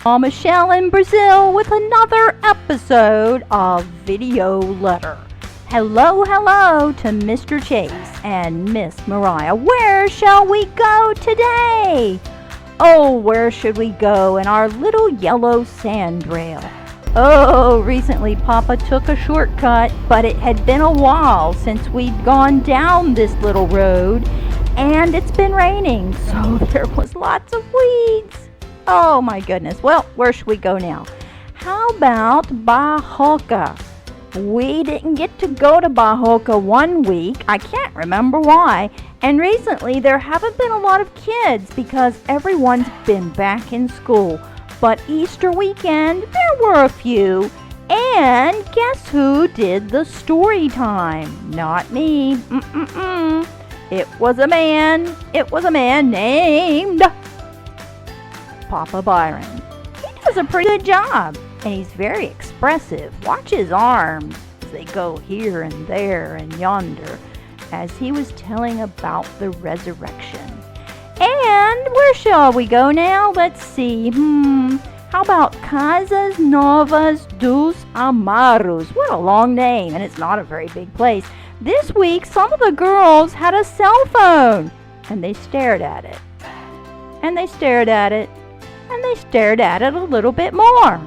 Michele in Brazil with another episode of Video Letter. Hello to Mr. Chase and Miss Mariah. Where shall we go today? Oh, where should we go in our little yellow sandrail? Oh, recently Papa took a shortcut, but it had been a while since we'd gone down this little road, and it's been raining, so there was lots of weeds. Oh my goodness. Well, where should we go now? How about Bajoca? We didn't get to go to Bajoca one week. I can't remember why. And recently there haven't been a lot of kids because everyone's been back in school. But Easter weekend, there were a few. And guess who did the story time? Not me. It was a man. It was a man named Papa Byron. He does a pretty good job. And he's very expressive. Watch his arms as they go here and there and yonder as he was telling about the resurrection. And where shall we go now? Let's see. How about Casas Novas dos Amaros? What a long name, and it's not a very big place. This week, some of the girls had a cell phone, and they stared at it. And they stared at it. And they stared at it a little bit more.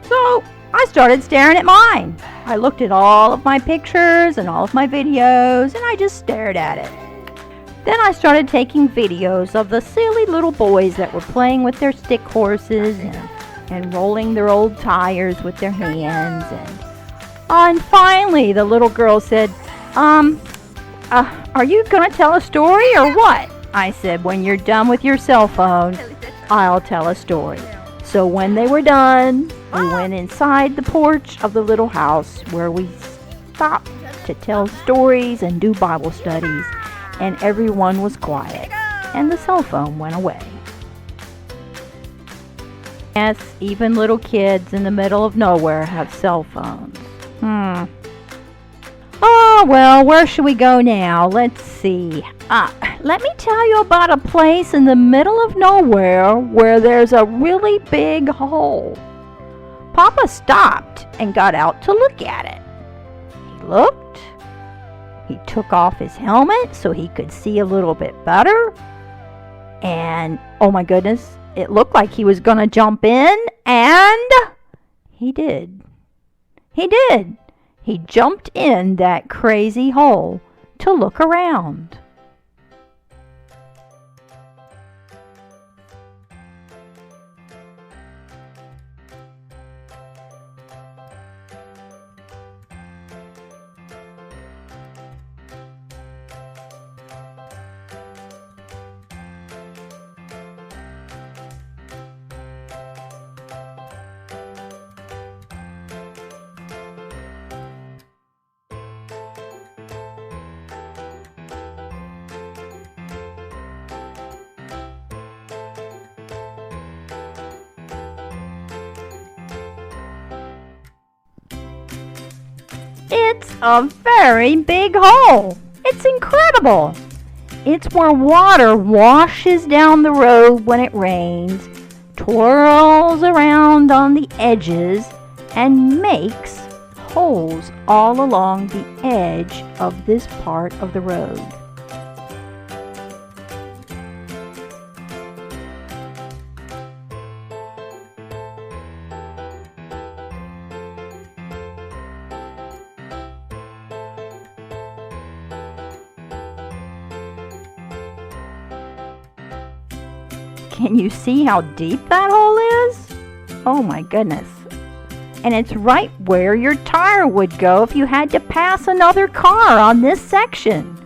So I started staring at mine. I looked at all of my pictures and all of my videos, and I just stared at it. Then I started taking videos of the silly little boys that were playing with their stick horses and rolling their old tires with their hands. And finally, the little girl said, are you going to tell a story or what? I said, when you're done with your cell phone, I'll tell a story. So when they were done, we went inside the porch of the little house where we stopped to tell stories and do Bible studies. And everyone was quiet, and the cell phone went away. Yes, even little kids in the middle of nowhere have cell phones. Oh, well, where should we go now? Let's see. Let me tell you about a place in the middle of nowhere where there's a really big hole. Papa stopped and got out to look at it. He looked. He took off his helmet so he could see a little bit better. And, oh my goodness, it looked like he was going to jump in, and he did. He did. He jumped in that crazy hole to look around. It's a very big hole. It's incredible. It's where water washes down the road when it rains, twirls around on the edges, and makes holes all along the edge of this part of the road. Can you see how deep that hole is? Oh my goodness. And it's right where your tire would go if you had to pass another car on this section.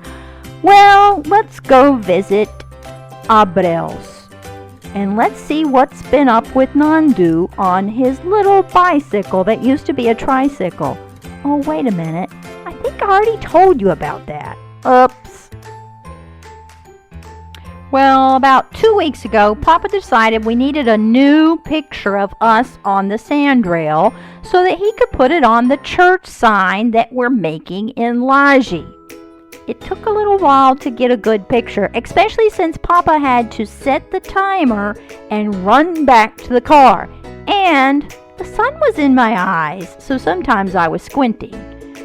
Well, let's go visit Abreus. And let's see what's been up with Nandu on his little bicycle that used to be a tricycle. Oh, wait a minute. I think I already told you about that. Oops. Well, about 2 weeks ago, Papa decided we needed a new picture of us on the sandrail so that he could put it on the church sign that we're making in Laje. It took a little while to get a good picture, especially since Papa had to set the timer and run back to the car. And the sun was in my eyes, so sometimes I was squinting.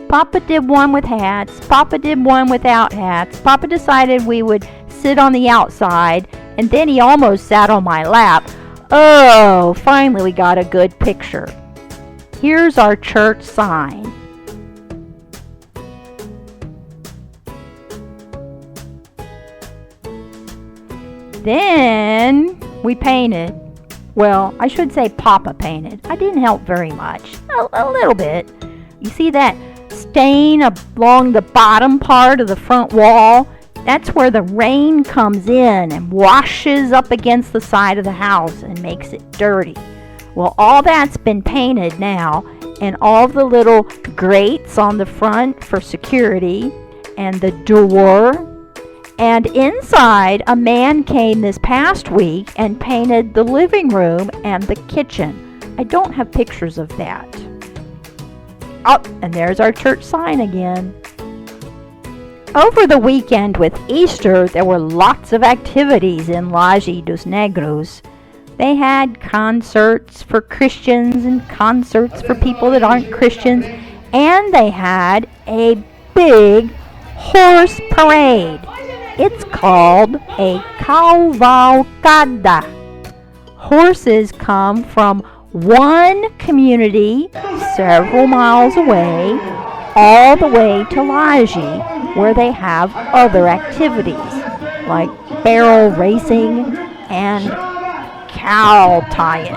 Papa did one with hats. Papa did one without hats. Papa decided we would sit on the outside, and then he almost sat on my lap. Oh, finally we got a good picture. Here's our church sign. Then we painted. Well, I should say Papa painted. I didn't help very much. A little bit. You see that stain along the bottom part of the front wall? That's where the rain comes in and washes up against the side of the house and makes it dirty. Well, all that's been painted now, and all the little grates on the front for security, and the door. And inside, a man came this past week and painted the living room and the kitchen. I don't have pictures of that. Oh, and there's our church sign again. Over the weekend with Easter, there were lots of activities in Laje dos Negros. They had concerts for Christians and concerts for people that aren't Christians, and they had a big horse parade. It's called a ca-val-ga-da. Horses come from one community several miles away, all the way to Laje, where they have other activities like barrel racing and cow tying.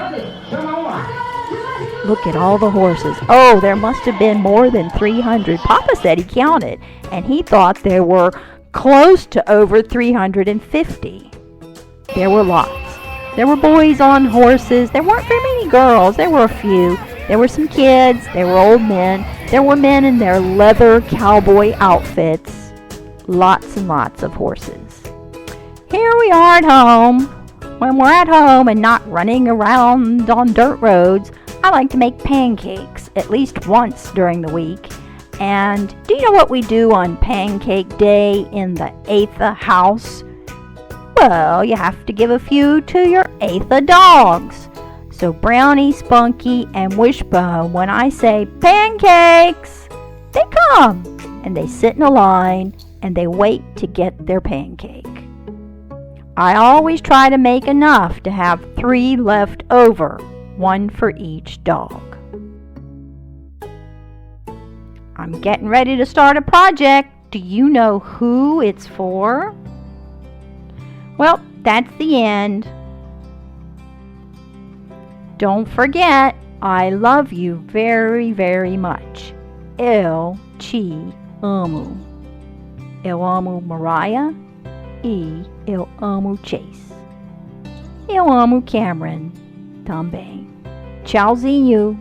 Look at all the horses. Oh, there must have been more than 300. Papa said he counted, and he thought there were close to over 350. There were lots. There were boys on horses. There weren't very many girls. There were a few. There were some kids. There were old men. There were men in their leather cowboy outfits. Lots and lots of horses. Here we are at home. When we're at home and not running around on dirt roads, I like to make pancakes at least once during the week. And do you know what we do on Pancake Day in the Atha house? Well, you have to give a few to your Atha dogs. So Brownie, Spunky, and Wishbone, when I say pancakes, they come. And they sit in a line and they wait to get their pancake. I always try to make enough to have 3 left over, 1 for each dog. I'm getting ready to start a project. Do you know who it's for? Well, that's the end. Don't forget, I love you very, very much. Eu te amo. Eu amo Mariah e eu amo Chase. Eu amo Cameron também. Tchauzinho.